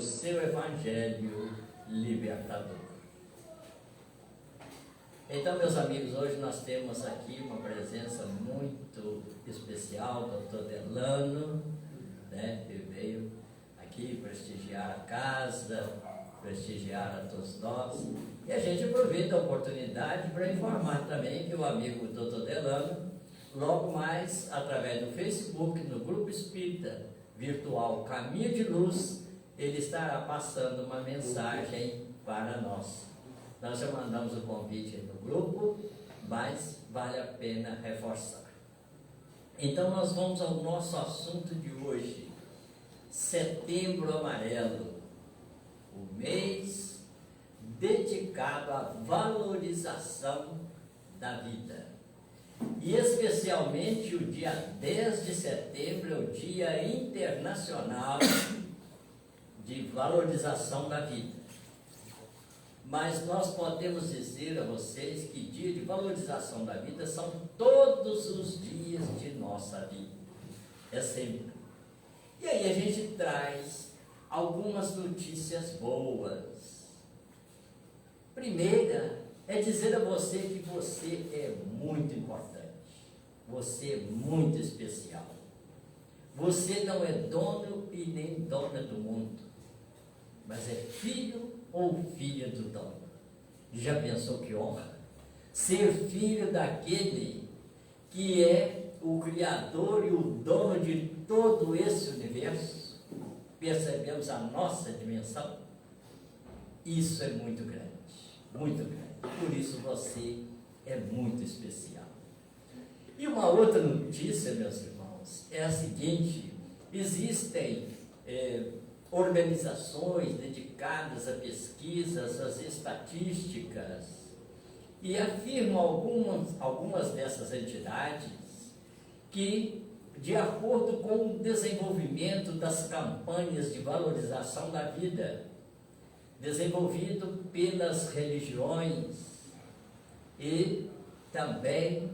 o seu Evangelho libertador. Então, meus amigos, hoje nós temos aqui uma presença muito especial, doutor Delano, que veio aqui prestigiar a casa, prestigiar a todos nós. E a gente aproveita a oportunidade para informar também que o amigo doutor Delano, logo mais, através do Facebook, no Grupo Espírita Virtual Caminho de Luz, ele estará passando uma mensagem para nós. Nós já mandamos o convite no grupo, mas vale a pena reforçar. Então nós vamos ao nosso assunto de hoje, Setembro Amarelo, o mês dedicado à valorização da vida. E especialmente o dia 10 de setembro é o Dia Internacional de Valorização da Vida. Mas nós podemos dizer a vocês que dia de valorização da vida são todos os dias de nossa vida. É sempre. E aí a gente traz algumas notícias boas. Primeira é dizer a você que você é muito importante. Você é muito especial. Você não é dono e nem dona do mundo, mas é filho ou filha do dono. Já pensou que honra? Ser filho daquele que é o Criador e o dono de todo esse universo. Percebemos a nossa dimensão? Isso é muito grande, muito grande. Por isso você é muito especial. E uma outra notícia, meus irmãos, é a seguinte: existem organizações dedicadas a pesquisas, às estatísticas, e afirmam algumas dessas entidades que, de acordo com o desenvolvimento das campanhas de valorização da vida, desenvolvido pelas religiões e também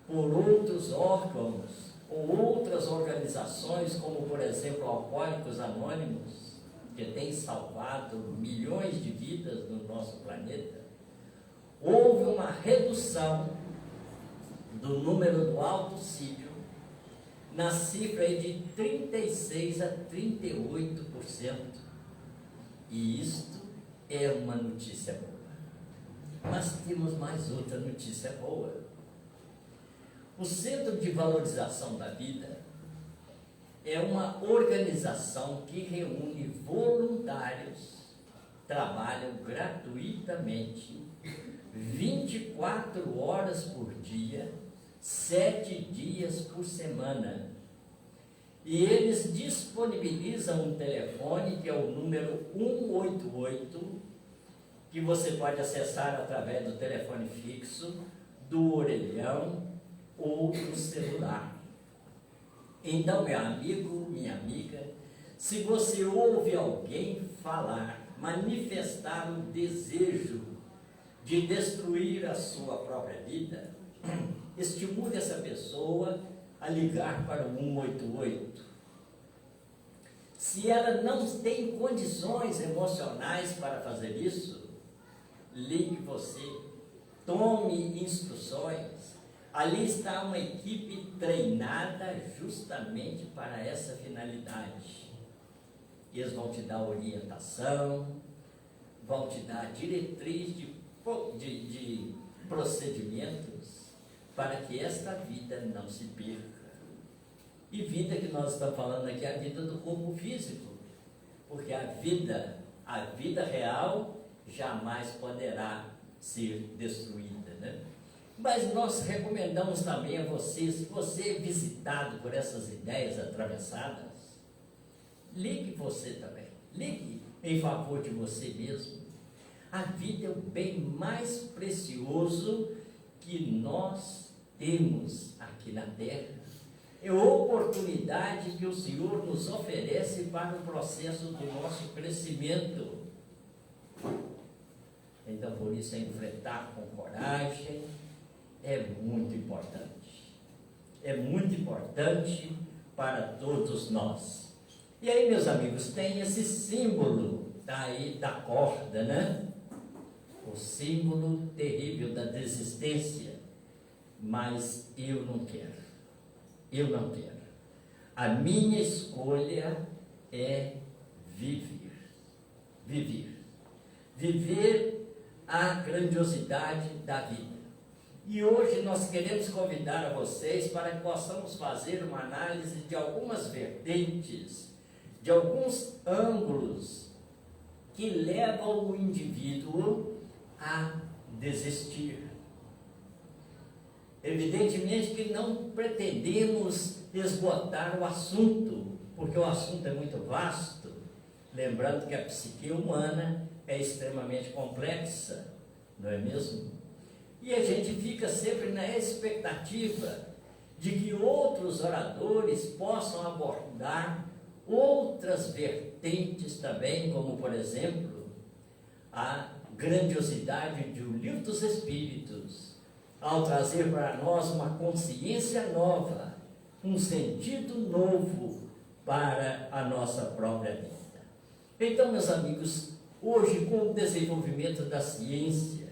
por outros órgãos ou outras organizações, como por exemplo Alcoólicos Anônimos, que tem salvado milhões de vidas no nosso planeta, houve uma redução do número do auxílio na cifra de 36% a 38%. E isto é uma notícia boa. Mas temos mais outra notícia boa. O Centro de Valorização da Vida é uma organização que reúne voluntários, trabalham gratuitamente, 24 horas por dia, 7 dias por semana. E eles disponibilizam um telefone, que é o número 188, que você pode acessar através do telefone fixo, do orelhão ou do celular. Então, meu amigo, minha amiga, se você ouve alguém falar, manifestar o desejo de destruir a sua própria vida, estimule essa pessoa a ligar para o 188. Se ela não tem condições emocionais para fazer isso, ligue você, tome instruções. Ali está uma equipe treinada justamente para essa finalidade. Eles vão te dar orientação, vão te dar diretriz de procedimentos para que esta vida não se perca. E vida que nós estamos falando aqui é a vida do corpo físico, porque a vida real jamais poderá ser destruída, né? Mas nós recomendamos também a você, se você é visitado por essas ideias atravessadas, ligue você também, ligue em favor de você mesmo. A vida é o bem mais precioso que nós temos aqui na Terra. É a oportunidade que o Senhor nos oferece para o processo do nosso crescimento. Então, por isso, enfrentar com coragem é muito importante. É muito importante para todos nós. E aí, meus amigos, tem esse símbolo aí da corda, né? O símbolo terrível da desistência. Mas eu não quero. Eu não quero. A minha escolha é viver. Viver. Viver a grandiosidade da vida. E hoje nós queremos convidar a vocês para que possamos fazer uma análise de algumas vertentes, de alguns ângulos que levam o indivíduo a desistir. Evidentemente que não pretendemos esgotar o assunto, porque o assunto é muito vasto, lembrando que a psique humana é extremamente complexa, não é mesmo? E a gente fica sempre na expectativa de que outros oradores possam abordar outras vertentes também, como por exemplo, a grandiosidade do Livro dos Espíritos, ao trazer para nós uma consciência nova, um sentido novo para a nossa própria vida. Então, meus amigos, hoje, com o desenvolvimento da ciência,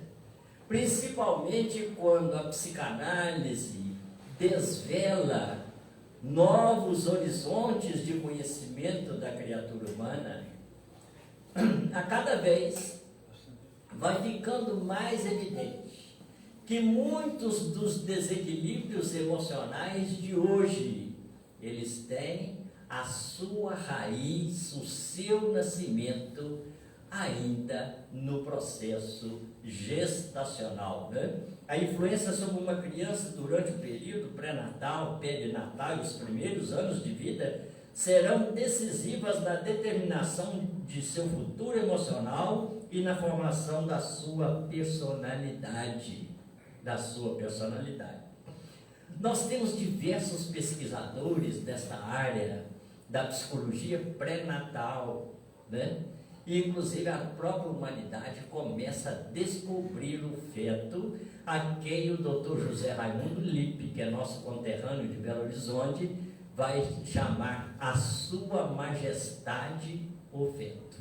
principalmente quando a psicanálise desvela novos horizontes de conhecimento da criatura humana, a cada vez vai ficando mais evidente que muitos dos desequilíbrios emocionais de hoje, eles têm a sua raiz, o seu nascimento ainda no processo gestacional, né? A influência sobre uma criança durante o período pré-natal, perinatal e os primeiros anos de vida serão decisivas na determinação de seu futuro emocional e na formação da sua personalidade, Nós temos diversos pesquisadores desta área da psicologia pré-natal, né? E, inclusive, a própria humanidade começa a descobrir o feto, a quem o Dr. José Raimundo Lippe, que é nosso conterrâneo de Belo Horizonte, vai chamar a sua majestade o feto.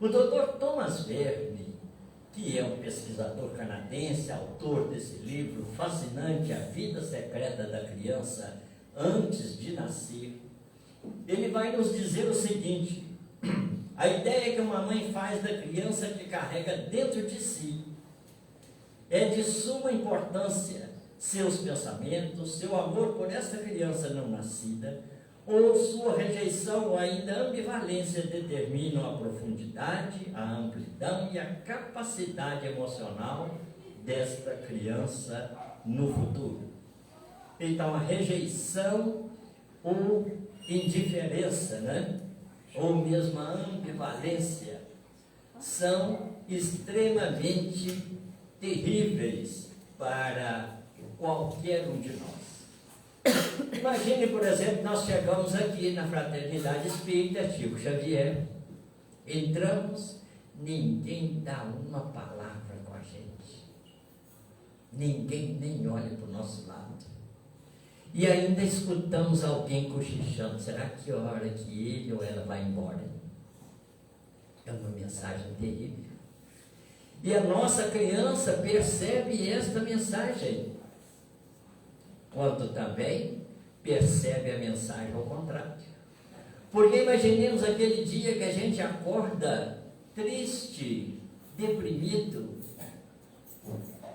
O Dr. Thomas Verne, que é um pesquisador canadense, autor desse livro fascinante, A Vida Secreta da Criança Antes de Nascer, ele vai nos dizer o seguinte: a ideia que uma mãe faz da criança que carrega dentro de si é de suma importância. Seus pensamentos, seu amor por essa criança não nascida, ou sua rejeição ou ainda ambivalência determinam a profundidade, a amplidão e a capacidade emocional desta criança no futuro. Então, a rejeição ou indiferença, né? Ou mesmo a ambivalência, são extremamente terríveis para qualquer um de nós. Imagine, por exemplo, nós chegamos aqui na Fraternidade Espírita Chico Xavier, entramos, ninguém dá uma palavra com a gente, ninguém nem olha para o nosso lado. E ainda escutamos alguém cochichando. Será que a hora que ele ou ela vai embora? É uma mensagem terrível. E a nossa criança percebe esta mensagem, quanto também percebe a mensagem ao contrário. Porque imaginemos aquele dia que a gente acorda triste, deprimido,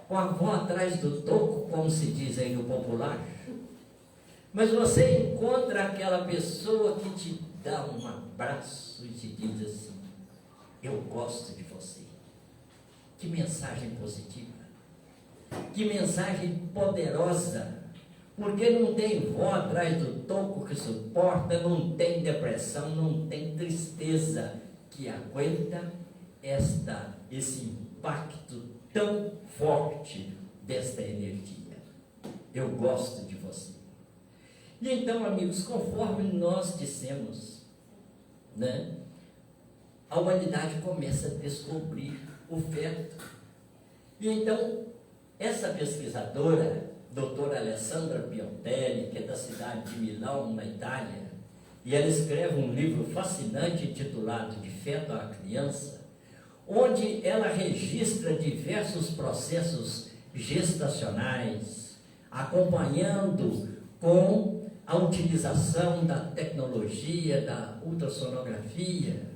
com a avó atrás do toco, como se diz aí no popular. Mas você encontra aquela pessoa que te dá um abraço e te diz assim: eu gosto de você. Que mensagem positiva, que mensagem poderosa, porque não tem vó atrás do toco que suporta, não tem depressão, não tem tristeza que aguenta esse impacto tão forte desta energia. Eu gosto de você. E então, amigos, conforme nós dissemos, né, a humanidade começa a descobrir o feto. E então, essa pesquisadora, doutora Alessandra Piontelli, que é da cidade de Milão, na Itália, e ela escreve um livro fascinante intitulado De Feto à Criança, onde ela registra diversos processos gestacionais, acompanhando com a utilização da tecnologia, da ultrassonografia,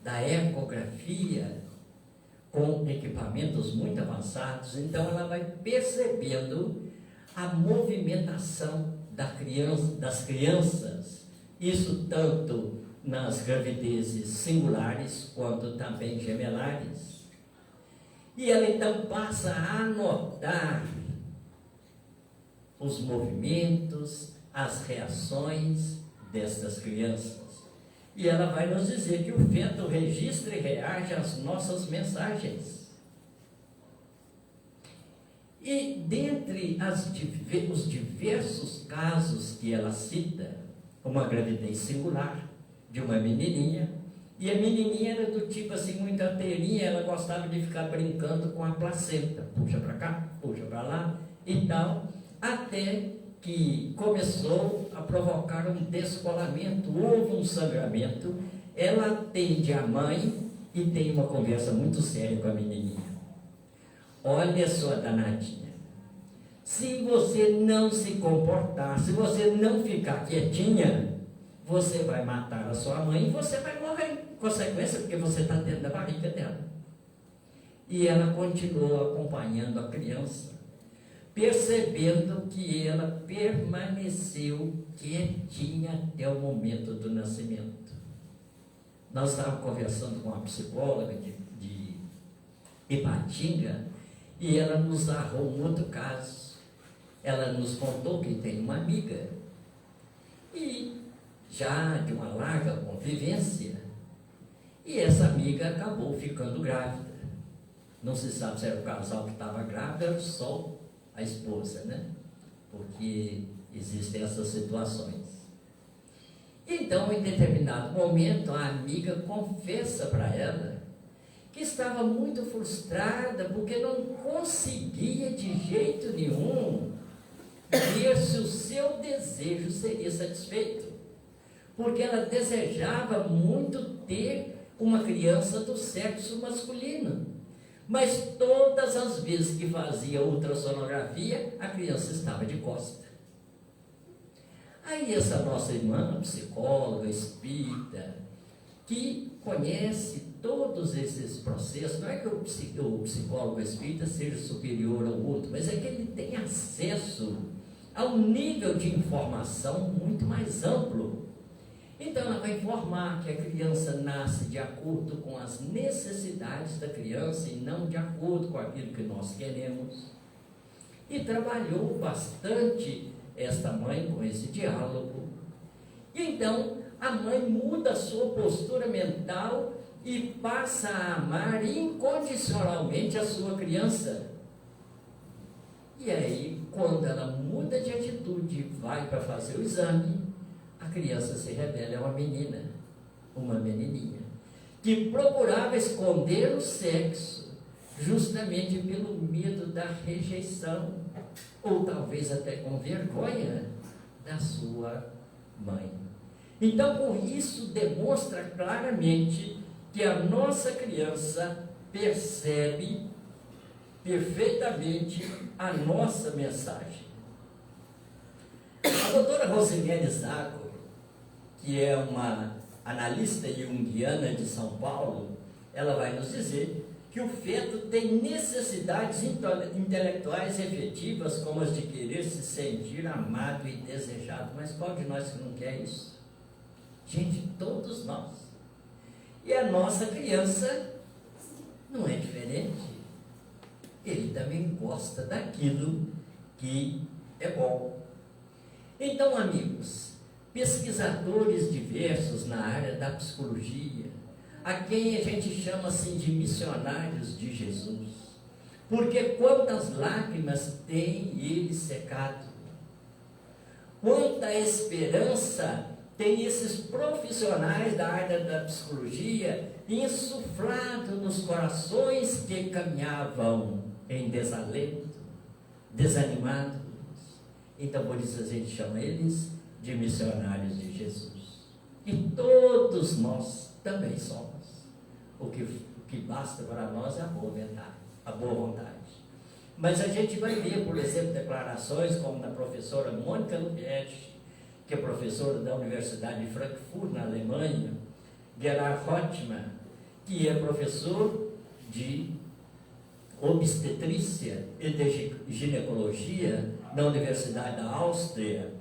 da ecografia, com equipamentos muito avançados. Então ela vai percebendo a movimentação das crianças, isso tanto nas gravidezes singulares quanto também gemelares. E ela então passa a anotar os movimentos, as reações destas crianças. E ela vai nos dizer que o feto registra e reage às nossas mensagens. E dentre os diversos casos que ela cita, uma gravidez singular de uma menininha, e a menininha era do tipo assim, muito alteirinha, ela gostava de ficar brincando com a placenta, puxa para cá, puxa para lá e tal, até que começou a provocar um descolamento, houve um sangramento. Ela atende a mãe e tem uma conversa muito séria com a menininha. Olha só, danadinha, se você não se comportar, se você não ficar quietinha, você vai matar a sua mãe e você vai morrer em consequência, porque você está dentro da barriga dela. E ela continuou acompanhando a criança, percebendo que ela permaneceu quietinha até o momento do nascimento. Nós estávamos conversando com uma psicóloga de Ipatinga, e ela nos narrou um outro caso. Ela nos contou que tem uma amiga, e já de uma larga convivência, e essa amiga acabou ficando grávida. Não se sabe se era o casal que estava grávida ou só a esposa, né? Porque existem essas situações. Então, em determinado momento, a amiga confessa para ela que estava muito frustrada porque não conseguia de jeito nenhum ver se o seu desejo seria satisfeito, porque ela desejava muito ter uma criança do sexo masculino, mas todas as vezes que fazia ultrassonografia, a criança estava de costa. Aí essa nossa irmã, psicóloga, espírita, que conhece todos esses processos, não é que o psicólogo espírita seja superior ao outro, mas é que ele tem acesso a um nível de informação muito mais amplo. Então ela vai informar que a criança nasce de acordo com as necessidades da criança e não de acordo com aquilo que nós queremos. E trabalhou bastante esta mãe com esse diálogo. E então a mãe muda a sua postura mental e passa a amar incondicionalmente a sua criança. E aí, quando ela muda de atitude e vai para fazer o exame, a criança se revela, é uma menina, uma menininha, que procurava esconder o sexo, justamente pelo medo da rejeição, ou talvez até com vergonha da sua mãe. Então, com isso, demonstra claramente que a nossa criança percebe perfeitamente a nossa mensagem. A doutora Rosemary Zacco, que é uma analista junguiana de São Paulo, ela vai nos dizer que o feto tem necessidades intelectuais efetivas, como as de querer se sentir amado e desejado. Mas qual de nós que não quer isso? Gente, todos nós. E a nossa criança não é diferente. Ele também gosta daquilo que é bom. Então, amigos, pesquisadores diversos na área da psicologia, a quem a gente chama assim de missionários de Jesus, porque quantas lágrimas tem ele secado, quanta esperança tem esses profissionais da área da psicologia insuflado nos corações que caminhavam em desalento, desanimados. Então, por isso a gente chama eles de missionários de Jesus. E todos nós também somos. O que basta para nós é a boa vontade. Mas a gente vai ver, por exemplo, declarações como da professora Mônica Lubietti, que é professora da Universidade de Frankfurt, na Alemanha, Gerhard Rothmann, que é professor de obstetrícia e de ginecologia na Universidade da Áustria,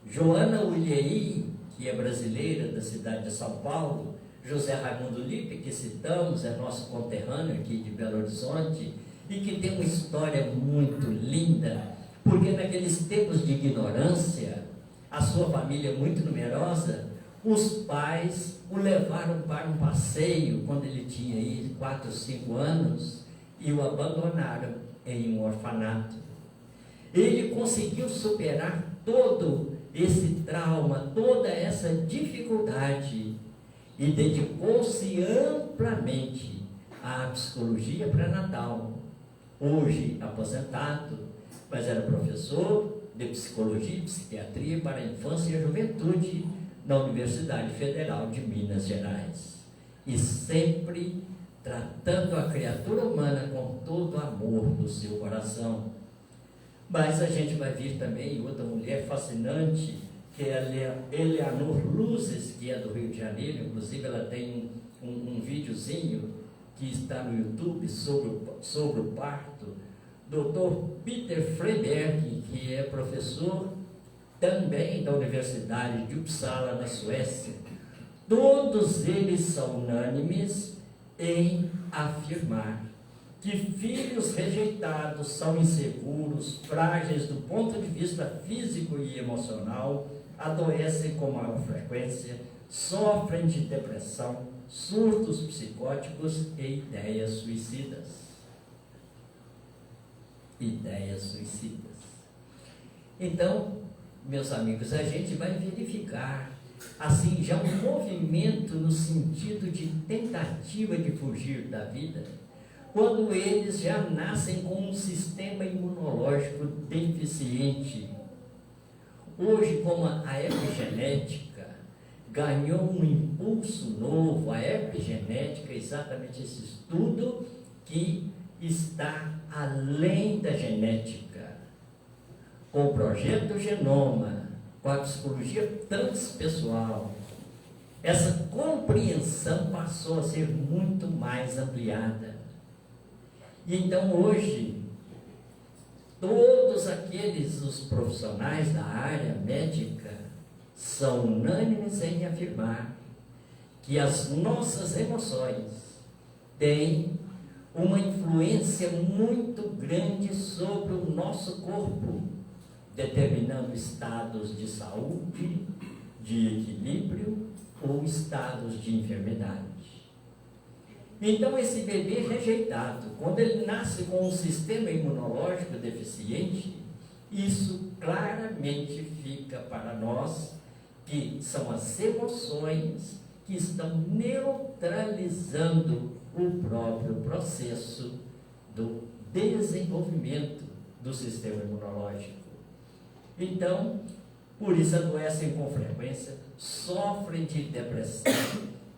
Joana Uliei, que é brasileira da cidade de São Paulo, José Raimundo Lippe, que citamos, é nosso conterrâneo aqui de Belo Horizonte, e que tem uma história muito linda, porque naqueles tempos de ignorância, a sua família muito numerosa, os pais o levaram para um passeio, quando ele tinha aí 4 ou 5 anos, e o abandonaram em um orfanato. Ele conseguiu superar todo esse trauma, toda essa dificuldade, e dedicou-se amplamente à psicologia pré-natal. Hoje aposentado, mas era professor de psicologia e psiquiatria para a infância e a juventude na Universidade Federal de Minas Gerais. E sempre tratando a criatura humana com todo o amor do seu coração. Mas a gente vai ver também outra mulher fascinante, que é a Eleanor Luzes, que é do Rio de Janeiro. Inclusive ela tem um videozinho que está no YouTube sobre o parto. Dr. Peter Freberg, que é professor também da Universidade de Uppsala, na Suécia. Todos eles são unânimes em afirmar que filhos rejeitados são inseguros, frágeis do ponto de vista físico e emocional, adoecem com maior frequência, sofrem de depressão, surtos psicóticos e ideias suicidas. Ideias suicidas. Então, meus amigos, a gente vai verificar assim já um movimento no sentido de tentativa de fugir da vida, quando eles já nascem com um sistema imunológico deficiente. Hoje, como a epigenética ganhou um impulso novo, a epigenética é exatamente esse estudo que está além da genética, com o projeto Genoma, com a psicologia transpessoal, essa compreensão passou a ser muito mais ampliada. E então hoje, todos os profissionais da área médica são unânimes em afirmar que as nossas emoções têm uma influência muito grande sobre o nosso corpo, determinando estados de saúde, de equilíbrio ou estados de enfermidade. Então esse bebê rejeitado, quando ele nasce com um sistema imunológico deficiente, isso claramente fica para nós que são as emoções que estão neutralizando o próprio processo do desenvolvimento do sistema imunológico. Então, por isso adoecem com frequência, sofrem de depressão,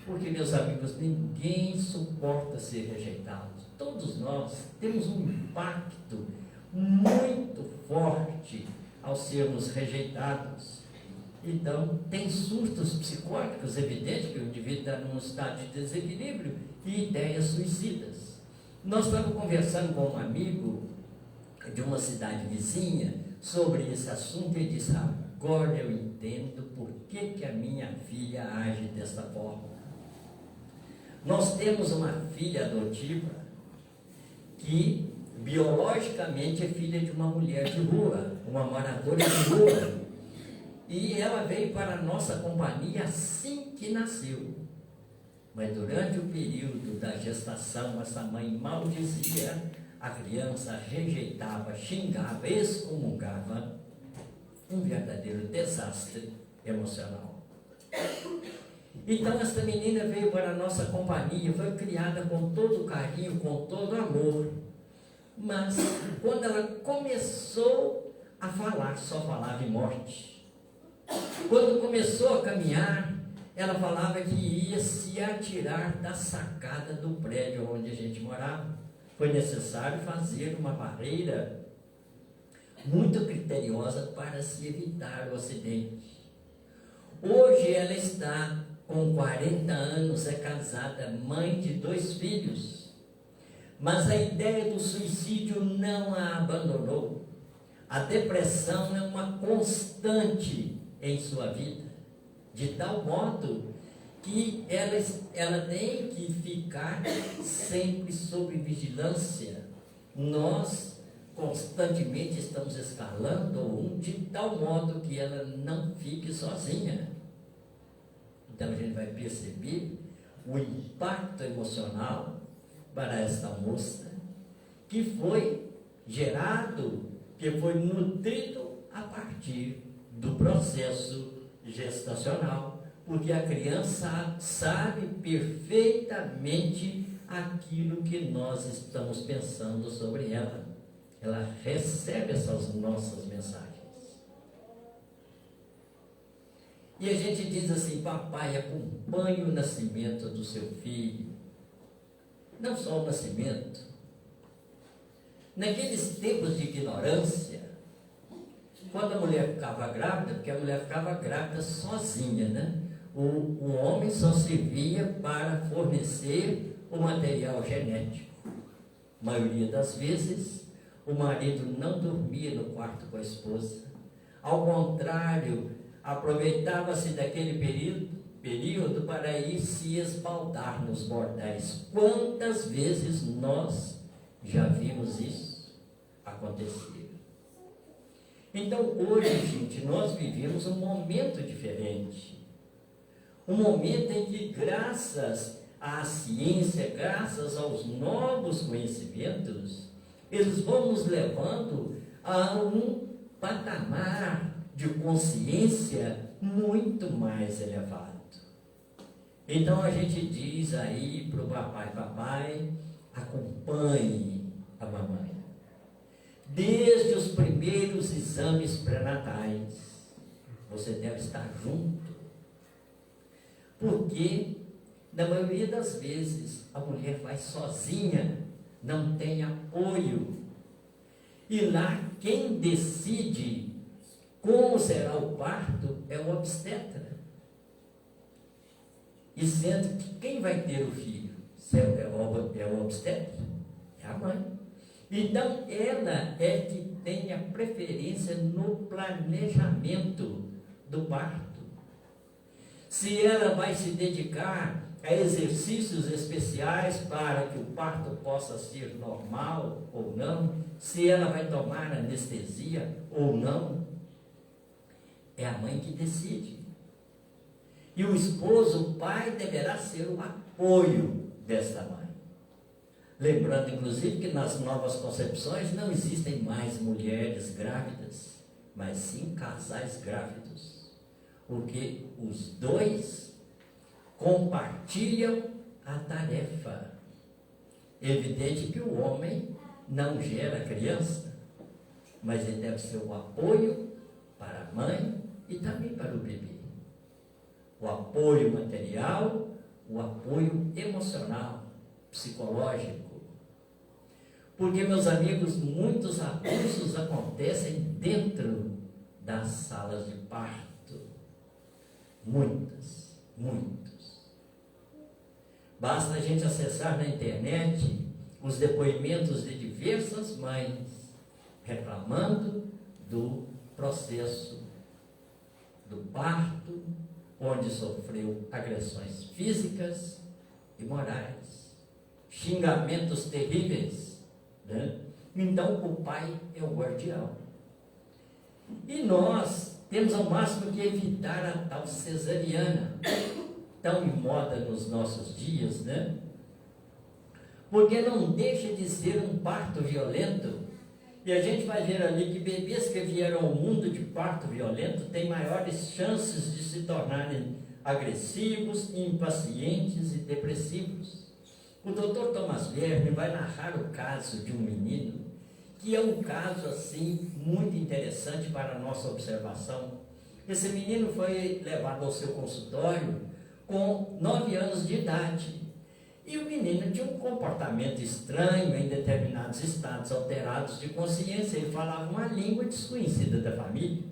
porque, meus amigos, ninguém suporta ser rejeitado. Todos nós temos um impacto muito forte ao sermos rejeitados. Então, tem surtos psicóticos, evidente que o indivíduo está num estado de desequilíbrio e ideias suicidas. Nós estávamos conversando com um amigo de uma cidade vizinha sobre esse assunto e disse: agora eu entendo por que a minha filha age desta forma. Nós temos uma filha adotiva que biologicamente é filha de uma mulher de rua, uma moradora de rua. E ela veio para a nossa companhia assim que nasceu. Mas durante o período da gestação, essa mãe maldizia a criança, rejeitava, xingava, excomungava. Um verdadeiro desastre emocional. Então esta menina veio para a nossa companhia, foi criada com todo carinho, com todo amor. Mas quando ela começou a falar, só falava em morte. Quando começou a caminhar, ela falava que ia se atirar da sacada do prédio onde a gente morava. Foi necessário fazer uma barreira muito criteriosa para se evitar o acidente. Hoje ela está com 40 anos, é casada, mãe de 2 filhos. Mas a ideia do suicídio não a abandonou. A depressão é uma constante em sua vida, de tal modo que ela tem que ficar sempre sob vigilância. Nós constantemente estamos escalando de tal modo que ela não fique sozinha. Então a gente vai perceber o impacto emocional para esta moça, que foi gerado, que foi nutrido a partir do processo gestacional, porque a criança sabe perfeitamente aquilo que nós estamos pensando sobre ela. Ela recebe essas nossas mensagens. E a gente diz assim: papai, acompanhe o nascimento do seu filho. Não só o nascimento. Naqueles tempos de ignorância, quando a mulher ficava grávida, porque a mulher ficava grávida sozinha, né? O homem só servia para fornecer o material genético. A maioria das vezes, o marido não dormia no quarto com a esposa. Ao contrário, aproveitava-se daquele período para ir se esbaldar nos bordéis. Quantas vezes nós já vimos isso acontecer? Então hoje, gente, nós vivemos um momento diferente. Um momento em que, graças à ciência, graças aos novos conhecimentos, eles vão nos levando a um patamar de consciência muito mais elevado. Então a gente diz aí para o papai, acompanhe a mamãe. Desde os primeiros exames pré-natais, você deve estar junto. Porque, na maioria das vezes, a mulher vai sozinha, não tem apoio. E lá, quem decide como será o parto é o obstetra. E sendo que quem vai ter o filho? É o obstetra? É a mãe. Então, ela é que tem a preferência no planejamento do parto. Se ela vai se dedicar a exercícios especiais para que o parto possa ser normal ou não, se ela vai tomar anestesia ou não, é a mãe que decide. E o esposo, o pai, deverá ser o apoio desta mãe. Lembrando, inclusive, que nas novas concepções não existem mais mulheres grávidas, mas sim casais grávidos. Porque os dois compartilham a tarefa. Evidente que o homem não gera criança, mas ele deve ser o apoio para a mãe e também para o bebê. O apoio material, o apoio emocional, psicológico. Porque, meus amigos, muitos abusos acontecem dentro das salas de parto. Muitos. Basta a gente acessar na internet os depoimentos de diversas mães reclamando do processo do parto, onde sofreu agressões físicas e morais, xingamentos terríveis, né? Então o pai é o guardião. E nós temos ao máximo que evitar a tal cesariana, tão em moda nos nossos dias, né? Porque não deixa de ser um parto violento. E a gente vai ver ali que bebês que vieram ao mundo de parto violento têm maiores chances de se tornarem agressivos, impacientes e depressivos. O Dr. Thomas Verne vai narrar o caso de um menino, que é um caso assim muito interessante para a nossa observação. Esse menino foi levado ao seu consultório com 9 anos de idade. E o menino tinha um comportamento estranho em determinados estados alterados de consciência. Ele falava uma língua desconhecida da família.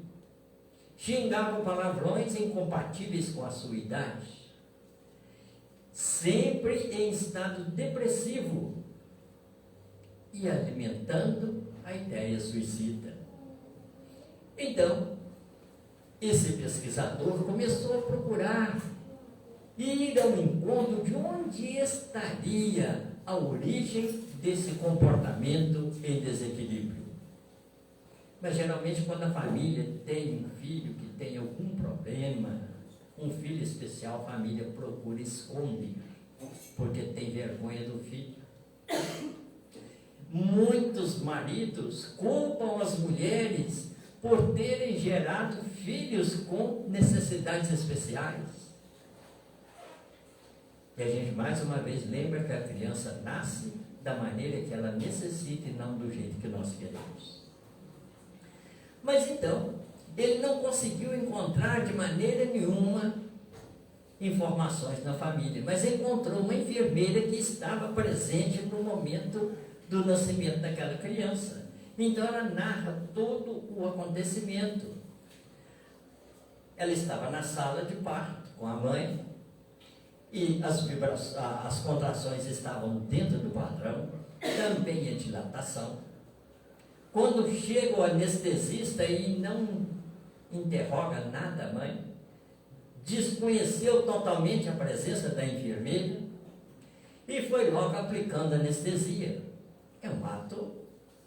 Xingava palavrões incompatíveis com a sua idade. Sempre em estado depressivo e alimentando a ideia suicida. Então, esse pesquisador começou a procurar ir ao encontro de onde estaria a origem desse comportamento em desequilíbrio. Mas geralmente quando a família tem um filho que tem algum problema, um filho especial, a família procura esconder, porque tem vergonha do filho. Muitos maridos culpam as mulheres por terem gerado filhos com necessidades especiais. E a gente mais uma vez lembra que a criança nasce da maneira que ela necessita e não do jeito que nós queremos. Mas então, ele não conseguiu encontrar de maneira nenhuma informações na família, mas encontrou uma enfermeira que estava presente no momento do nascimento daquela criança. Então ela narra todo o acontecimento. Ela estava na sala de parto com a mãe e as contrações estavam dentro do padrão, também a dilatação. Quando chega o anestesista e não interroga nada a mãe, desconheceu totalmente a presença da enfermeira e foi logo aplicando anestesia. É um ato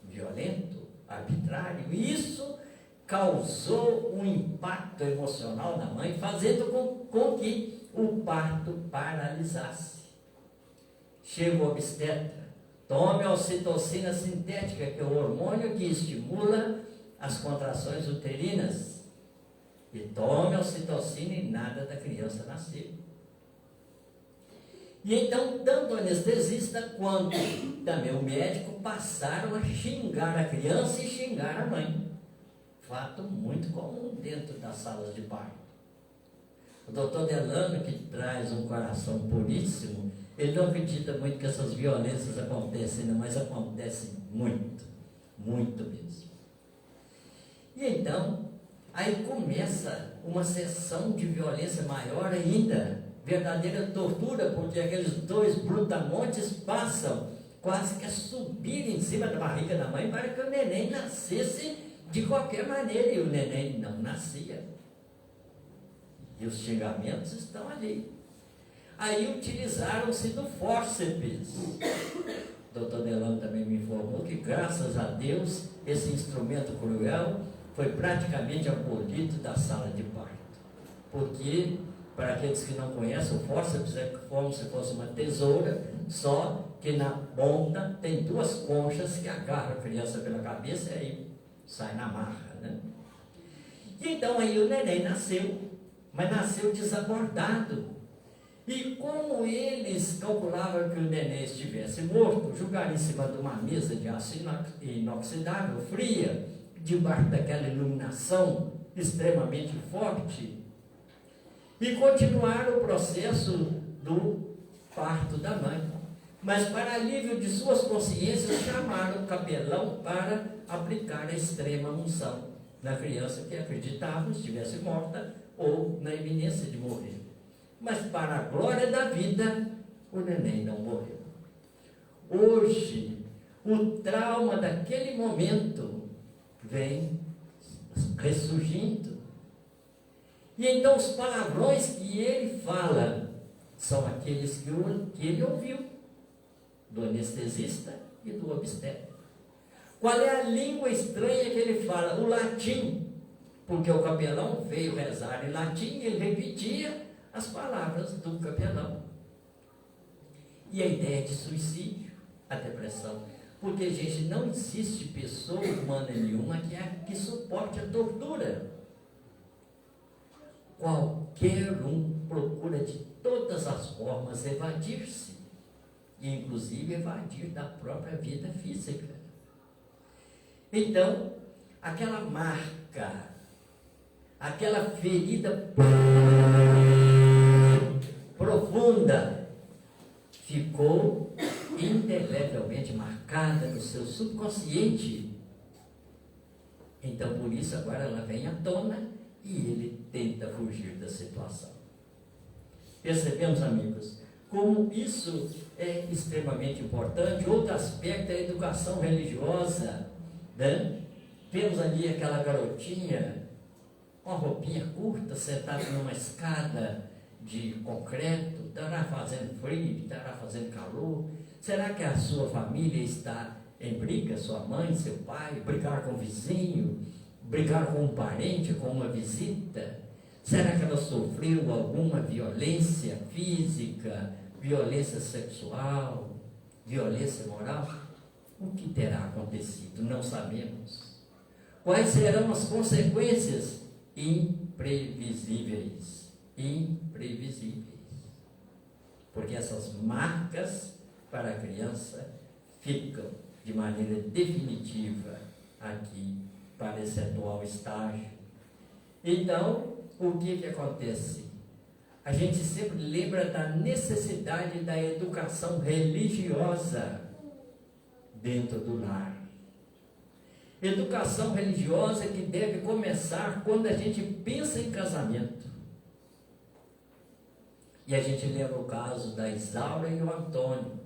violento, arbitrário. Isso causou um impacto emocional na mãe, fazendo com que o parto paralisasse. Chega o obstetra, tome a ocitocina sintética, que é o hormônio que estimula as contrações uterinas, e tome a ocitocina e nada da criança nasceu. E então, tanto o anestesista quanto também o médico passaram a xingar a criança e xingar a mãe. Fato muito comum dentro das salas de parto. O doutor Delano, que traz um coração puríssimo, ele não acredita muito que essas violências acontecem, mas acontecem muito, muito mesmo. E então, aí começa uma sessão de violência maior ainda, verdadeira tortura, porque aqueles 2 brutamontes passam quase que a subir em cima da barriga da mãe para que o neném nascesse de qualquer maneira, e o neném não nascia. E os xingamentos estão ali. Aí utilizaram-se do fórceps. O doutor Delano também me informou que, graças a Deus, esse instrumento cruel foi praticamente abolido da sala de parto. Porque, para aqueles que não conhecem, o fórceps é como se fosse uma tesoura, só que na ponta tem 2 conchas que agarram a criança pela cabeça e aí sai na marra, né? E então aí o neném nasceu, mas nasceu desabordado. E como eles calculavam que o neném estivesse morto, jogaram em cima de uma mesa de aço inoxidável, fria, debaixo daquela iluminação extremamente forte, e continuaram o processo do parto da mãe. Mas, para alívio de suas consciências, chamaram o capelão para aplicar a extrema unção na criança que acreditavam estivesse morta ou na iminência de morrer. Mas, para a glória da vida, o neném não morreu. Hoje, o trauma daquele momento vem ressurgindo. E então os palavrões que ele fala são aqueles que ele ouviu do anestesista e do obstetra. Qual é a língua estranha que ele fala? O latim, porque o capelão veio rezar em latim e ele repetia as palavras do capelão. E a ideia de suicídio, a depressão, porque, gente, não existe pessoa humana nenhuma que suporte a tortura. Qualquer um procura de todas as formas evadir-se, e inclusive evadir da própria vida física. Então, aquela marca aquela ferida profunda ficou indelevelmente marcada no seu subconsciente. Então, por isso, agora ela vem à tona e ele tenta fugir da situação. Percebemos, amigos, como isso é extremamente importante. Outro aspecto é a educação religiosa, né? Temos ali aquela garotinha, uma roupinha curta, sentada numa escada de concreto, estará fazendo frio, estará fazendo calor. Será que a sua família está em briga, sua mãe, seu pai, brigar com o vizinho, brigar com um parente, com uma visita? Será que ela sofreu alguma violência física, violência sexual, violência moral? O que terá acontecido? Não sabemos. Quais serão as consequências? Imprevisíveis. Imprevisíveis. Porque essas marcas para a criança ficam de maneira definitiva aqui para esse atual estágio. Então, o que acontece? A gente sempre lembra da necessidade da educação religiosa dentro do lar. Educação religiosa que deve começar quando a gente pensa em casamento. E a gente lembra o caso da Isaura e o Antônio.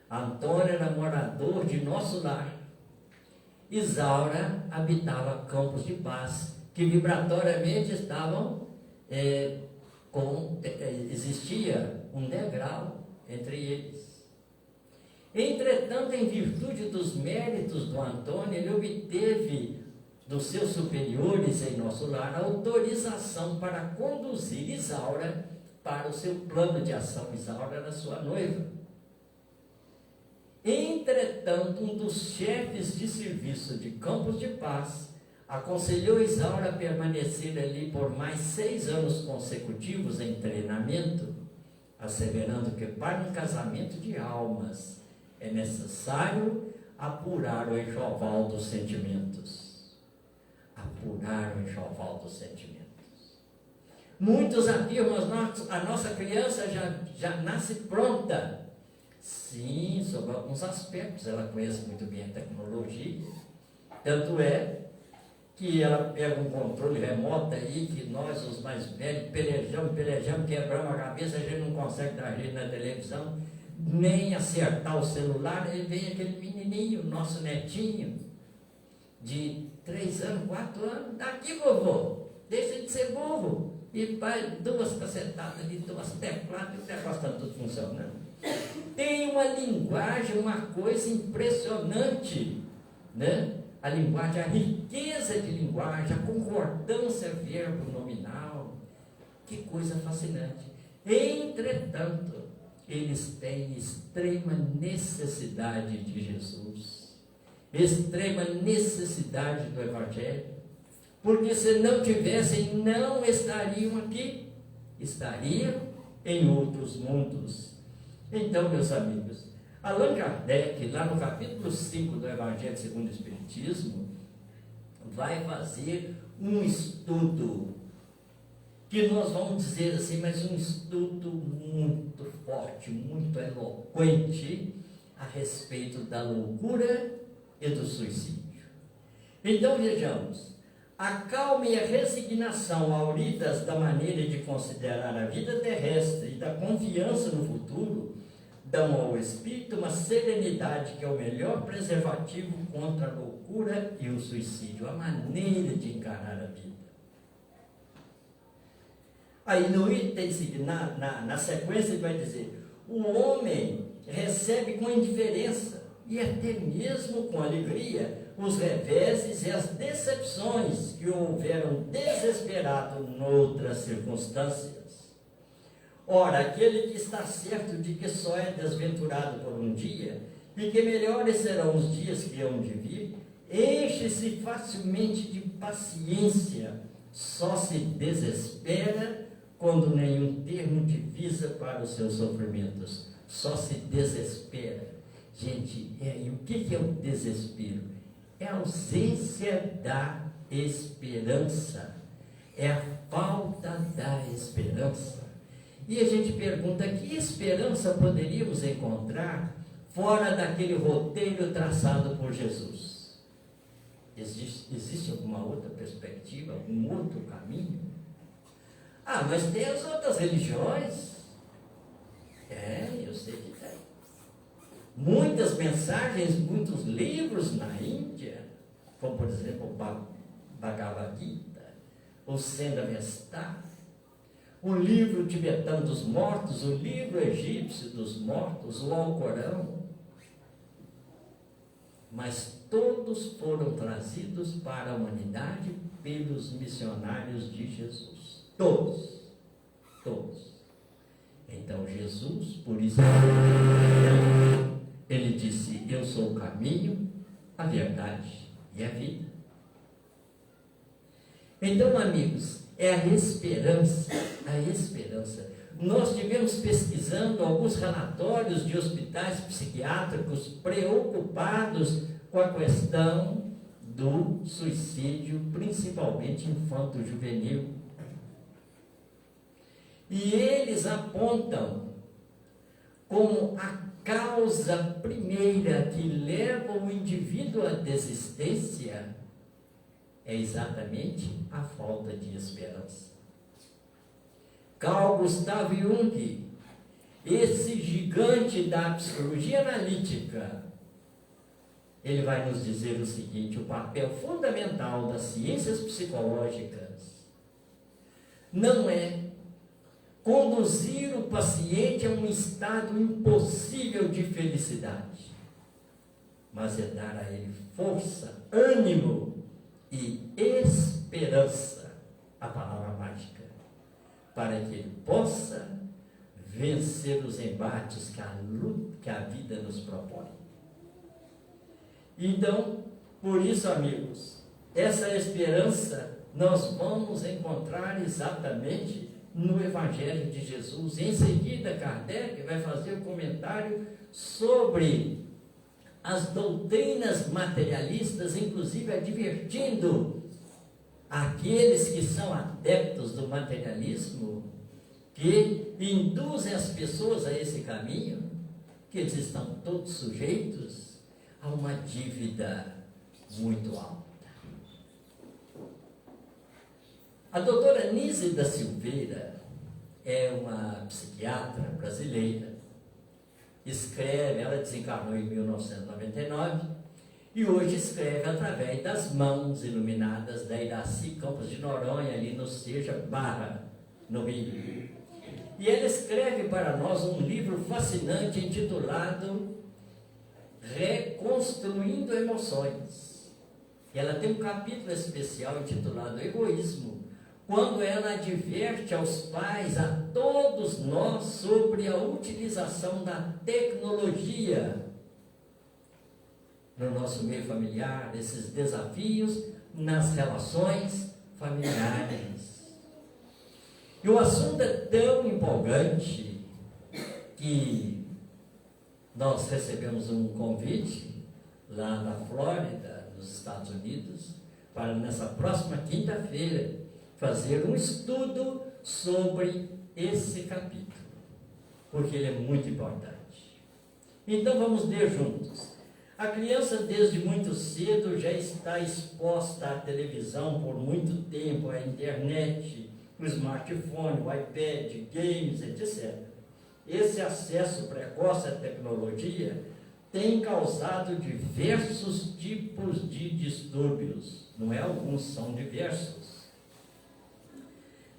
Antônio era morador de nosso lar. Isaura habitava Campos de Paz, que vibratoriamente estavam, existia um degrau entre eles. Entretanto, em virtude dos méritos do Antônio, ele obteve dos seus superiores em nosso lar autorização para conduzir Isaura para o seu plano de ação. Isaura era sua noiva. Entretanto, um dos chefes de serviço de Campos de Paz aconselhou Isaura a permanecer ali por mais 6 anos consecutivos em treinamento, asseverando que para um casamento de almas é necessário apurar o enxoval dos sentimentos. Apurar o enxoval dos sentimentos. Muitos afirmam a nossa criança já nasce pronta. Sim, sobre alguns aspectos, ela conhece muito bem a tecnologia. Tanto é que ela pega um controle remoto aí, que nós, os mais velhos, pelejamos, quebramos a cabeça, a gente não consegue dar jeito na televisão, nem acertar o celular. Aí vem aquele menininho, nosso netinho, de 3 anos, 4 anos, daqui, vovô, deixa de ser burro. E faz 2 cacetadas ali, 2 tecladas, e o negócio está tudo funcionando. Tem uma linguagem, uma coisa impressionante, né? A linguagem, a riqueza de linguagem, a concordância verbo-nominal, que coisa fascinante. Entretanto, eles têm extrema necessidade de Jesus, extrema necessidade do Evangelho, porque se não tivessem, não estariam aqui, estariam em outros mundos. Então, meus amigos, Allan Kardec, lá no capítulo 5 do Evangelho segundo o Espiritismo, vai fazer um estudo, que nós vamos dizer assim, mas um estudo muito forte, muito eloquente, a respeito da loucura e do suicídio. Então, vejamos, a calma e a resignação auridas da maneira de considerar a vida terrestre e da confiança no futuro dão ao espírito uma serenidade que é o melhor preservativo contra a loucura e o suicídio, a maneira de encarar a vida. Aí no item seguinte, na sequência ele vai dizer: o homem recebe com indiferença e até mesmo com alegria os reveses e as decepções que houveram desesperado noutras circunstâncias. Ora, aquele que está certo de que só é desventurado por um dia, e que melhores serão os dias que hão de vir, enche-se facilmente de paciência, só se desespera quando nenhum termo divisa para os seus sofrimentos, só se desespera. Gente, e o que é o desespero? É a ausência da esperança. é a falta da esperança. E a gente pergunta, que esperança poderíamos encontrar fora daquele roteiro traçado por Jesus? Existe alguma outra perspectiva, algum outro caminho? Ah, mas tem as outras religiões. Eu sei que tem. Muitas mensagens, muitos livros na Índia, como por exemplo o Bhagavad Gita, o Senda-Vesta, o livro tibetano dos mortos, o livro egípcio dos mortos, o Alcorão. Mas todos foram trazidos para a humanidade pelos missionários de Jesus. Todos. Então Jesus, por isso, ele disse, eu sou o caminho, a verdade e a vida. Então, amigos, é a esperança. Nós tivemos pesquisando alguns relatórios de hospitais psiquiátricos preocupados com a questão do suicídio, principalmente infanto-juvenil. E eles apontam como a causa primeira que leva o indivíduo à desistência é exatamente a falta de esperança. Carl Gustav Jung, esse gigante da psicologia analítica, ele vai nos dizer o seguinte: o papel fundamental das ciências psicológicas não é conduzir o paciente a um estado impossível de felicidade, mas é dar a ele força, ânimo e esperança, a palavra mágica, para que ele possa vencer os embates que a vida nos propõe. Então, por isso, amigos, essa esperança nós vamos encontrar exatamente no Evangelho de Jesus. Em seguida, Kardec vai fazer um comentário sobre as doutrinas materialistas, inclusive advertindo aqueles que são adeptos do materialismo, que induzem as pessoas a esse caminho, que eles estão todos sujeitos a uma dívida muito alta. A doutora Nise da Silveira é uma psiquiatra brasileira, ela desencarnou em 1999 e hoje escreve através das mãos iluminadas da Iraci Campos de Noronha, ali no Seja Barra, no Rio. E ela escreve para nós um livro fascinante intitulado Reconstruindo Emoções. E ela tem um capítulo especial intitulado Egoísmo, quando ela adverte aos pais, a todos nós, sobre a utilização da tecnologia no nosso meio familiar, esses desafios nas relações familiares. E o assunto é tão empolgante que nós recebemos um convite lá na Flórida, nos Estados Unidos, para nessa próxima quinta-feira fazer um estudo sobre esse capítulo, porque ele é muito importante. Então vamos ler juntos. A criança desde muito cedo já está exposta à televisão por muito tempo, à internet, o smartphone, o iPad, games, etc. Esse acesso precoce à tecnologia tem causado diversos tipos de distúrbios, não é alguns, são diversos,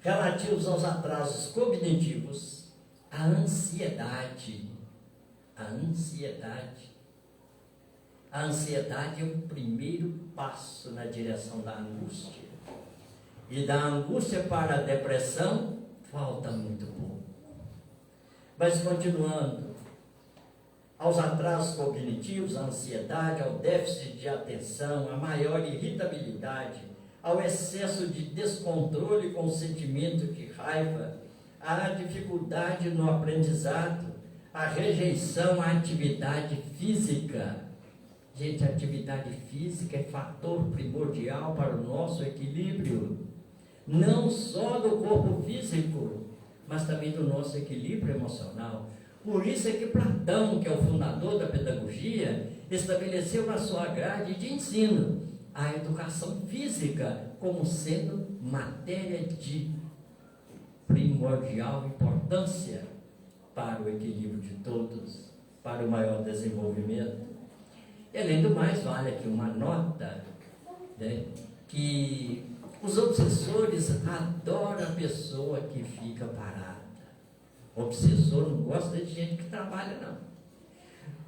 relativos aos atrasos cognitivos, à ansiedade. A ansiedade é o primeiro passo na direção da angústia. E da angústia para a depressão, falta muito pouco. Mas continuando, aos atrasos cognitivos, à ansiedade, ao déficit de atenção, à maior irritabilidade, ao excesso de descontrole com o sentimento de raiva, à dificuldade no aprendizado, à rejeição à atividade física. Gente, a atividade física é fator primordial para o nosso equilíbrio. não só do corpo físico, mas também do nosso equilíbrio emocional. Por isso é que Platão, que é o fundador da pedagogia, estabeleceu na sua grade de ensino a educação física como sendo matéria de primordial importância para o equilíbrio de todos, para o maior desenvolvimento. E, além do mais, vale aqui uma nota, né, que os obsessores adoram a pessoa que fica parada. O obsessor não gosta de gente que trabalha, não.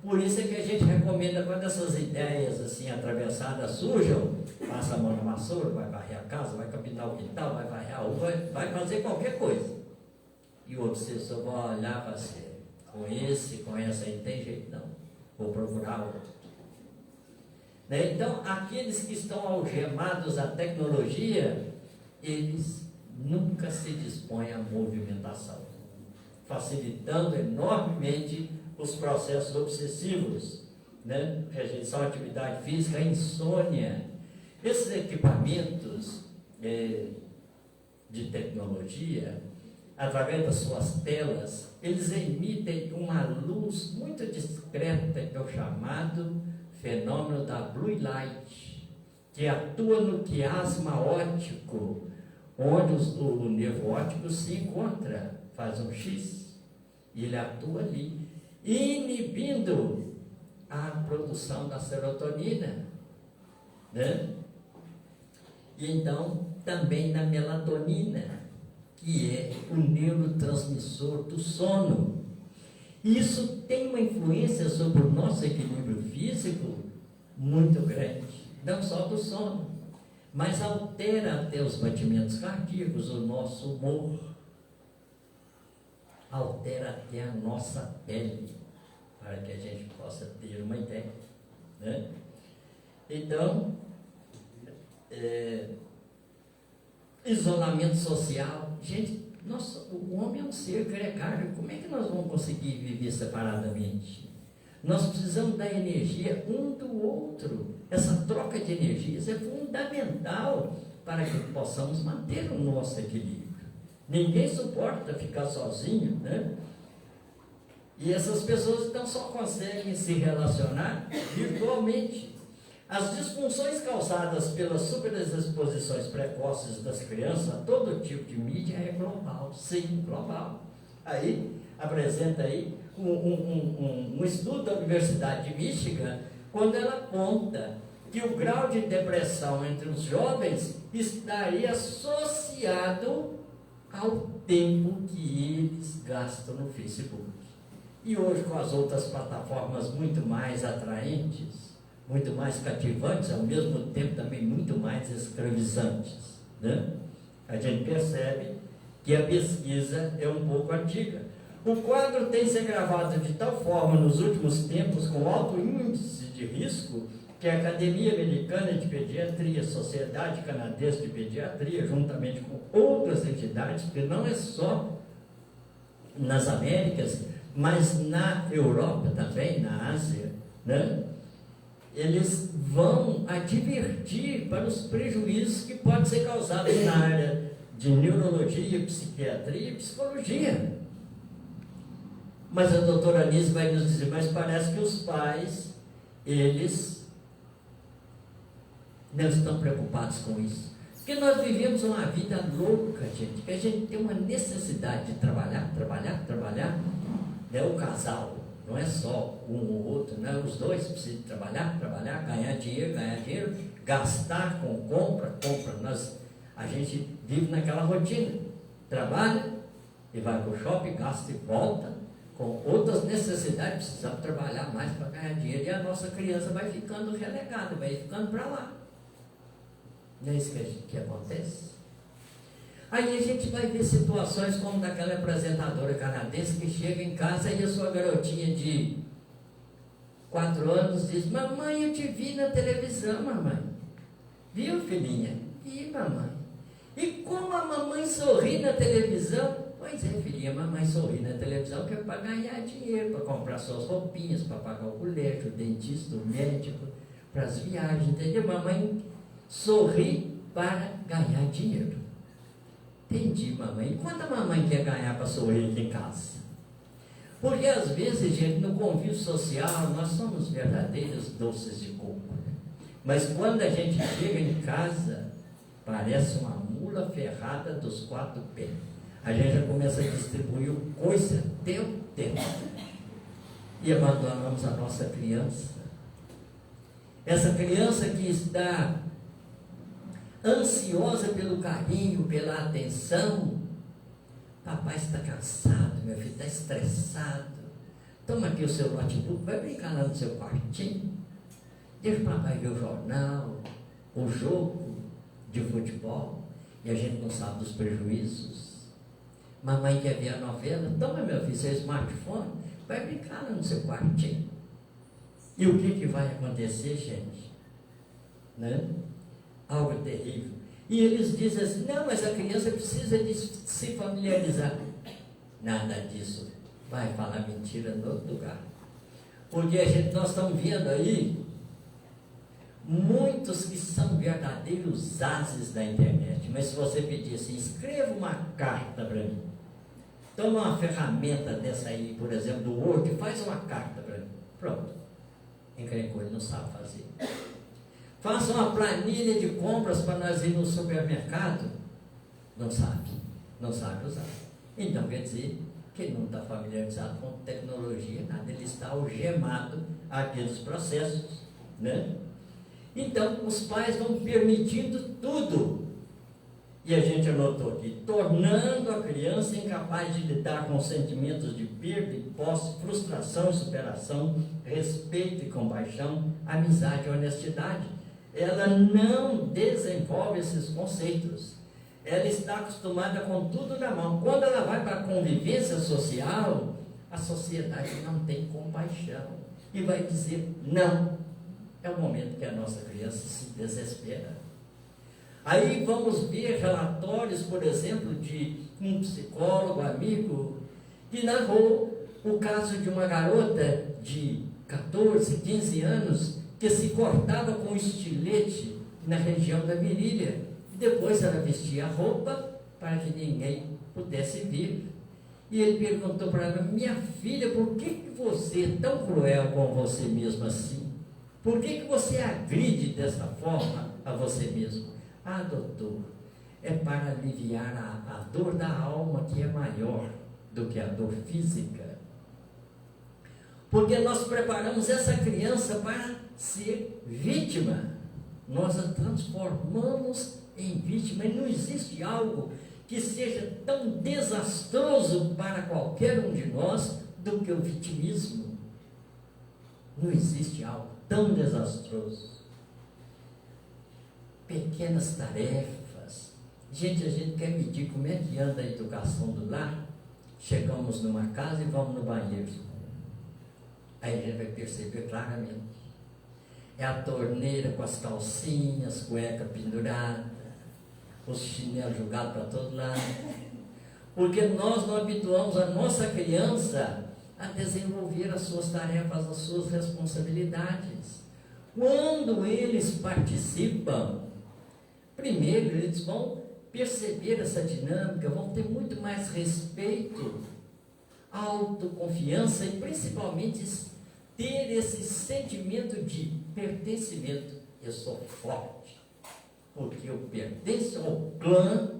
Por isso é que a gente recomenda, quando essas ideias assim atravessadas surjam, passa a mão na vassoura, vai varrer a casa, vai capinar o quintal, vai varrer a rua, vai fazer qualquer coisa. E o obsessor vai olhar para você, com essa aí não tem jeito não, vou procurar outro. Né? Então, aqueles que estão algemados à tecnologia, eles nunca se dispõem à movimentação, facilitando enormemente os processos obsessivos, né? Rejeição à atividade física, a insônia. Esses equipamentos de tecnologia, através das suas telas, eles emitem uma luz muito discreta, que é o chamado fenômeno da blue light, que atua no quiasma óptico, onde o nervo óptico se encontra, faz um X, e ele atua ali, inibindo a produção da serotonina, né? E então também na melatonina, que é o neurotransmissor do sono. Isso tem uma influência sobre o nosso equilíbrio físico muito grande, não só do sono, mas altera até os batimentos cardíacos, o nosso humor, altera até a nossa pele, para que a gente possa ter uma ideia, né? Então, isolamento social. Gente, o homem é um ser gregário. Como é que nós vamos conseguir viver separadamente? Nós precisamos da energia um do outro. Essa troca de energias é fundamental para que possamos manter o nosso equilíbrio. Ninguém suporta ficar sozinho, né? E essas pessoas então só conseguem se relacionar virtualmente. As disfunções causadas pelas superexposições precoces das crianças a todo tipo de mídia é global, sim, global. Aí, apresenta aí um estudo da Universidade de Michigan, quando ela aponta que o grau de depressão entre os jovens estaria associado ao tempo que eles gastam no Facebook. E hoje, com as outras plataformas muito mais atraentes, muito mais cativantes, ao mesmo tempo também muito mais escravizantes, né? A gente percebe que a pesquisa é um pouco antiga. O quadro tem se agravado de tal forma nos últimos tempos, com alto índice de risco, que a Academia Americana de Pediatria, Sociedade Canadense de Pediatria, juntamente com outras entidades, porque não é só nas Américas, mas na Europa também, na Ásia, né? Eles vão advertir para os prejuízos que podem ser causados na área de neurologia, psiquiatria e psicologia. Mas a doutora Anísio vai nos dizer, mas parece que os pais, eles não estão preocupados com isso. Porque nós vivemos uma vida louca, gente, que a gente tem uma necessidade de trabalhar, né? O casal, não é só um ou outro, né? Os dois precisam trabalhar, ganhar dinheiro, gastar com compra. A gente vive naquela rotina, trabalha e vai para o shopping, gasta e volta, com outras necessidades, precisamos trabalhar mais para ganhar dinheiro, e a nossa criança vai ficando relegada, vai ficando para lá. Não é isso que acontece? Aí a gente vai ver situações como daquela apresentadora canadense que chega em casa e a sua garotinha de 4 anos diz: mamãe, eu te vi na televisão, mamãe. Viu, filhinha? Vi, mamãe. E como a mamãe sorri na televisão? Pois é, filhinha, mamãe sorri na televisão que é para ganhar dinheiro, para comprar suas roupinhas, para pagar o colégio, o dentista, o médico, para as viagens, entendeu? Mamãe sorri para ganhar dinheiro. Entendi, mamãe. E quando a mamãe quer ganhar para sorrir aqui em casa? Porque às vezes, gente, no convívio social, nós somos verdadeiros doces de coco. Mas quando a gente chega em casa, parece uma mula ferrada dos 4 pés. A gente já começa a distribuir coisa até o tempo. E abandonamos a nossa criança. Essa criança que está ansiosa pelo carinho, pela atenção. Papai está cansado, meu filho está estressado. Toma aqui o seu notebook, vai brincar lá no seu quartinho. Deixa o papai ver o jornal, o jogo de futebol. E a gente não sabe dos prejuízos. Mamãe quer ver a novela, toma, meu filho, seu smartphone, vai brincar lá no seu quartinho. E o que vai acontecer, gente? Né? Algo terrível. E eles dizem assim, não, mas a criança precisa de se familiarizar. Nada disso. Vai falar mentira no outro lugar. Porque nós estamos vendo aí muitos que são verdadeiros ases da internet. Mas se você pedir assim, escreva uma carta para mim. Toma uma ferramenta dessa aí, por exemplo, do Word, faz uma carta para mim. Pronto. Encrencou, ele não sabe fazer. Faça uma planilha de compras para nós ir no supermercado. Não sabe usar. Então quer dizer que ele não está familiarizado com tecnologia, nada, ele está algemado àqueles processos, né? Então os pais vão permitindo tudo. E a gente anotou aqui, tornando a criança incapaz de lidar com sentimentos de perda e posse, frustração e superação, respeito e compaixão, amizade e honestidade. Ela não desenvolve esses conceitos. Ela está acostumada com tudo na mão. Quando ela vai para a convivência social, a sociedade não tem compaixão e vai dizer não. É o momento que a nossa criança se desespera. Aí vamos ver relatórios, por exemplo, de um psicólogo, amigo, que narrou o caso de uma garota de 14, 15 anos que se cortava com estilete na região da virilha. Depois ela vestia a roupa para que ninguém pudesse ver. E ele perguntou para ela, minha filha, por que você é tão cruel com você mesma assim? Por que você agride dessa forma a você mesmo? Ah, doutor, é para aliviar a dor da alma, que é maior do que a dor física. Porque nós preparamos essa criança para ser vítima. Nós a transformamos em vítima. E não existe algo que seja tão desastroso para qualquer um de nós do que o vitimismo. Não existe algo tão desastroso. Pequenas tarefas. Gente, a gente quer medir como é que anda a educação do lar. Chegamos numa casa e vamos no banheiro. Aí a gente vai perceber claramente. É a torneira com as calcinhas, cueca pendurada, os chinelos jogados para todo lado. Porque nós não habituamos a nossa criança a desenvolver as suas tarefas, as suas responsabilidades. Quando eles participam, primeiro eles vão perceber essa dinâmica, vão ter muito mais respeito, autoconfiança e principalmente ter esse sentimento de pertencimento. Eu sou forte, porque eu pertenço ao clã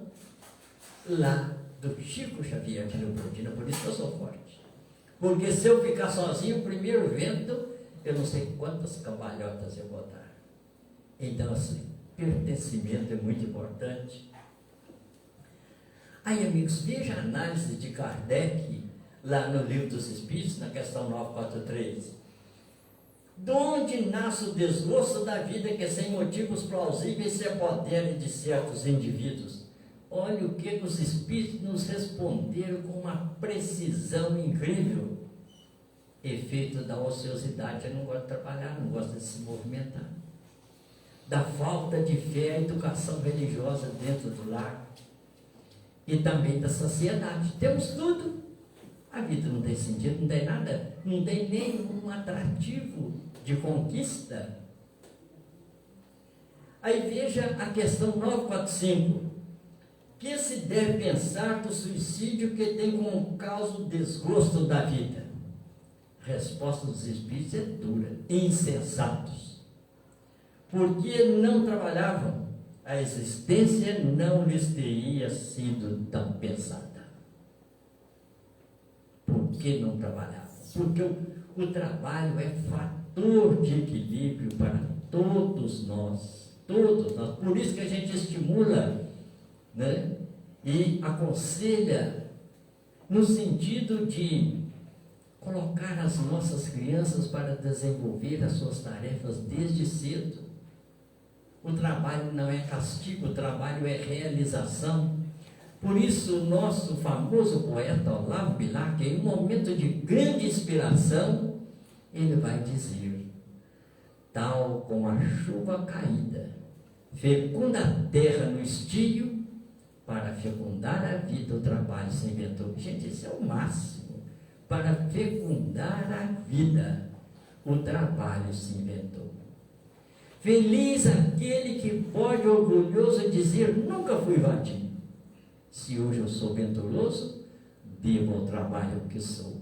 lá do Chico Xavier de Leopoldina, por isso que eu sou forte. Porque se eu ficar sozinho, o primeiro vento, eu não sei quantas cambalhotas eu vou dar. Então, assim, pertencimento é muito importante. Aí, amigos, veja a análise de Kardec, lá no Livro dos Espíritos, na questão 943. De onde nasce o desgosto da vida que sem motivos plausíveis se apodera de certos indivíduos? Olha o que os Espíritos nos responderam com uma precisão incrível. Efeito da ociosidade. Eu não gosto de trabalhar, não gosto de se movimentar. Da falta de fé e educação religiosa dentro do lar. E também da sociedade. Temos tudo. A vida não tem sentido, não tem nada, não tem nenhum atrativo de conquista. Aí veja a questão 945. que se deve pensar do suicídio que tem como causa o desgosto da vida? A resposta dos espíritos é dura: insensatos. Porque não trabalhavam, a existência não lhes teria sido tão pesada. Por que não trabalhavam? Porque o trabalho é fator de equilíbrio para todos nós. Todos nós. Por isso que a gente estimula, né, e aconselha no sentido de colocar as nossas crianças para desenvolver as suas tarefas desde cedo. O trabalho não é castigo, o trabalho é realização. Por isso, o nosso famoso poeta Olavo Bilac, em um momento de grande inspiração, ele vai dizer: tal como a chuva caída fecunda a terra no estio, para fecundar a vida o trabalho se inventou. Gente, isso é o máximo. Para fecundar a vida o trabalho se inventou. Feliz aquele que pode orgulhoso dizer: nunca fui vadio. Se hoje eu sou venturoso, devo ao trabalho que sou.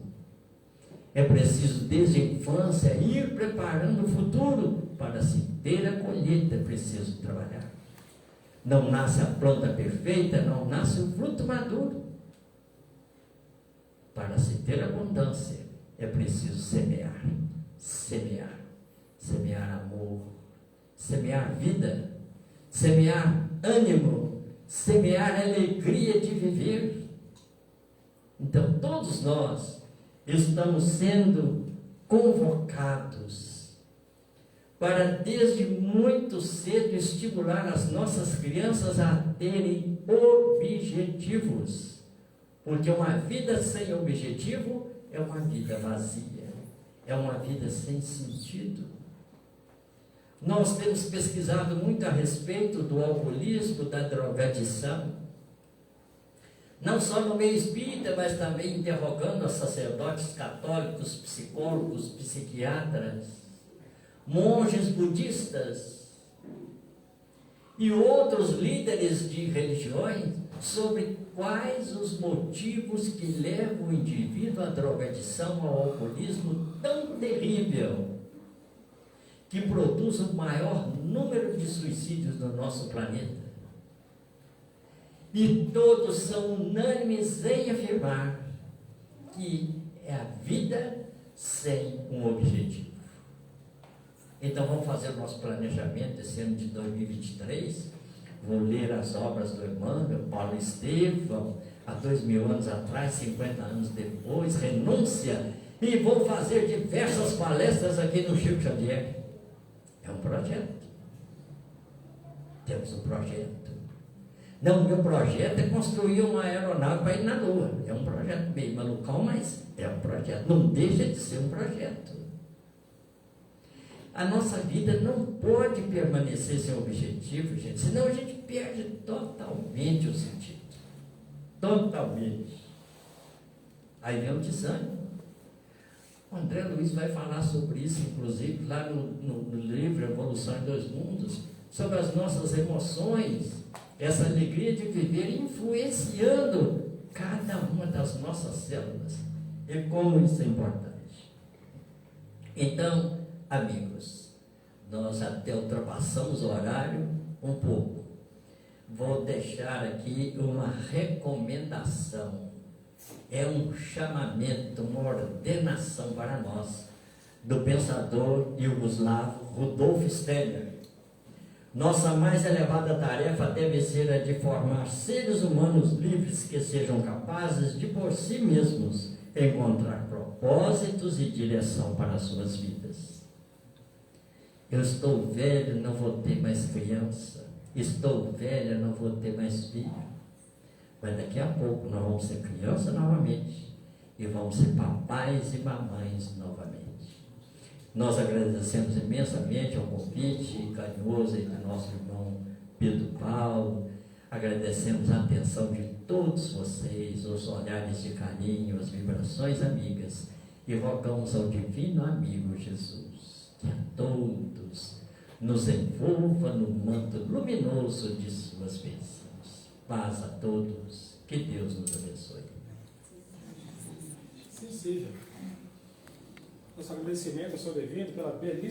É preciso desde a infância ir preparando o futuro. Para se ter a colheita é preciso trabalhar. Não nasce a planta perfeita, não nasce o fruto maduro. Para se ter abundância é preciso semear. Semear. Semear amor, semear vida, semear ânimo, semear alegria de viver. Então todos nós estamos sendo convocados para desde muito cedo estimular as nossas crianças a terem objetivos, porque uma vida sem objetivo é uma vida vazia, é uma vida sem sentido. Nós temos pesquisado muito a respeito do alcoolismo, da drogadição, não só no meio espírita, mas também interrogando os sacerdotes católicos, psicólogos, psiquiatras, monges budistas e outros líderes de religiões sobre quais os motivos que levam o indivíduo à drogadição, ao alcoolismo tão terrível, que produz o maior número de suicídios no nosso planeta. E todos são unânimes em afirmar que é a vida sem um objetivo. Então vamos fazer o nosso planejamento esse ano de 2023. Vou ler as obras do Emmanuel, Paulo Estevão, há 2000 anos atrás, 50 anos depois, Renúncia, e vou fazer diversas palestras aqui no Chico Xavier. É um projeto. Temos um projeto. Não, meu projeto é construir uma aeronave para ir na Lua. É um projeto meio malucão, mas é um projeto. Não deixa de ser um projeto. A nossa vida não pode permanecer sem objetivo, gente, senão a gente perde totalmente o sentido. Totalmente. Aí vem o desânimo. O André Luiz vai falar sobre isso, inclusive, lá no livro Evolução em Dois Mundos, sobre as nossas emoções, essa alegria de viver influenciando cada uma das nossas células. E como isso é importante. Então, amigos, nós até ultrapassamos o horário um pouco. Vou deixar aqui uma recomendação. É um chamamento, uma ordenação para nós, do pensador iugoslavo Rudolf Steiner. Nossa mais elevada tarefa deve ser a de formar seres humanos livres que sejam capazes de, por si mesmos, encontrar propósitos e direção para as suas vidas. Eu estou velho, não vou ter mais criança. Estou velha, não vou ter mais filho. Mas daqui a pouco nós vamos ser criança novamente e vamos ser papais e mamães novamente. Nós agradecemos imensamente ao convite carinhoso do nosso irmão Pedro Paulo. Agradecemos a atenção de todos vocês, os olhares de carinho, as vibrações amigas, e rogamos ao divino amigo Jesus que a todos nos envolva no manto luminoso de suas bênçãos. Paz a todos. Que Deus nos abençoe. Sim, seja. Nosso agradecimento ao Sr. Devino pela belíssima